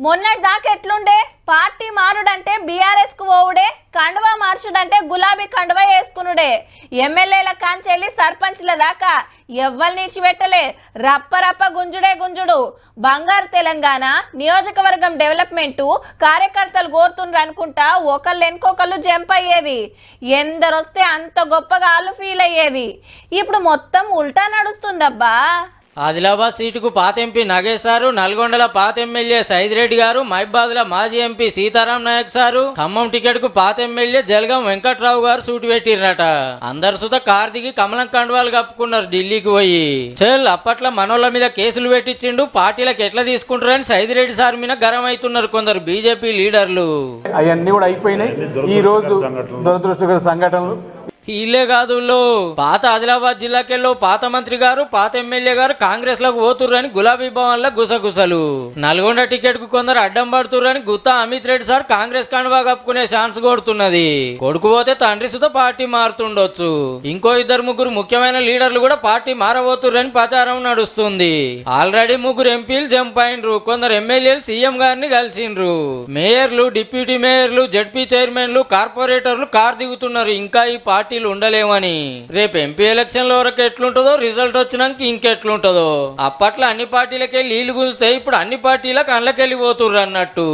మొన్నటి దాకా ఎట్లుండే పార్టీ మారుడంటే బీఆర్ఎస్ కు పోవుడే, కండువా మార్చుడంటే గులాబీ కండువా వేసుకునుడే. ఎమ్మెల్యేల కాంచెల్లి సర్పంచ్ల దాకా ఎవ్వరు నిడిచిపెట్టలే, రప్ప గుంజుడే గుంజుడు. బంగారు తెలంగాణ నియోజకవర్గం డెవలప్మెంట్ కార్యకర్తలు కోరుతుండ్రు అనుకుంటా ఒకళ్ళు ఎన్కొకళ్ళు జంప్ అయ్యేది. ఎందరొస్తే అంత గొప్పగా వాళ్ళు ఫీల్ అయ్యేది. ఇప్పుడు మొత్తం ఉల్టా నడుస్తుందబ్బా. ఆదిలాబాద్ సీటుకు పాత ఎంపీ నగేష్ సారు, నల్గొండల పాత ఎమ్మెల్యే సైదిరెడ్డి గారు, మహిబాద్ల మాజీ MP Sitaram Nayak sir, Khammam ticket కు పాత ఎమ్మెల్యే జలగం వెంకట్రావు గారు సూటి పెట్టిరట. అందరు సుత కార్ దిగి కమలం కండువాలు కప్పుకున్నారు ఢిల్లీకి పోయి. చెల్ అప్పట్లో మనోళ్ళ మీద కేసులు పెట్టించిండు, పార్టీలకు ఎట్లా తీసుకుంటారని సైదిరెడ్డి సార్ మీద గరం అవుతున్నారు కొందరు బీజేపీ లీడర్లు. అవన్నీ కూడా అయిపోయినాయి. ఈ రోజు దురదృష్టకర సంఘటనలు ఇల్లే కాదు, పాత ఆదిలాబాద్ జిల్లాకెళ్ళో పాత మంత్రి గారు, పాత ఎమ్మెల్యే గారు కాంగ్రెస్ లకు పోతుర్రని గులాబీ భవన్ లో గుసగుసలు. నల్గొండ టికెట్ కు కొందరు అడ్డం పడుతుర్రని గుత్తా అమిత్ రెడ్డి సార్ కాంగ్రెస్ కండువా కప్పుకునే ఛాన్స్ కొడుతున్నది. కొడుకు పోతే తండ్రి సుత పార్టీ మారుతుండొచ్చు. ఇంకో ఇద్దరు ముగ్గురు ముఖ్యమైన లీడర్లు కూడా పార్టీ మారబోతుర్రని ప్రచారం నడుస్తుంది. ఆల్రెడీ ముగ్గురు ఎంపీలు జంప్ అయినరు, కొందరు ఎమ్మెల్యేలు సీఎం గారిని కలిసిండ్రు. మేయర్లు, డిప్యూటీ మేయర్లు, జడ్పీ చైర్మన్లు, కార్పొరేటర్లు కార్ దిగుతున్నారు ఇంకా ఈ పార్టీ ఉండలేమని. రేపు ఎంపీ ఎలక్షన్ లో వరకు ఎట్లుంటుందో, రిజల్ట్ వచ్చినాక ఇంకెట్లుంటుందో. అప్పట్లో అన్ని పార్టీలకే నీళ్లు గుంజితే ఇప్పుడు అన్ని పార్టీలకు అండ్లకెళ్ళిపోతుర్రు అన్నట్టు.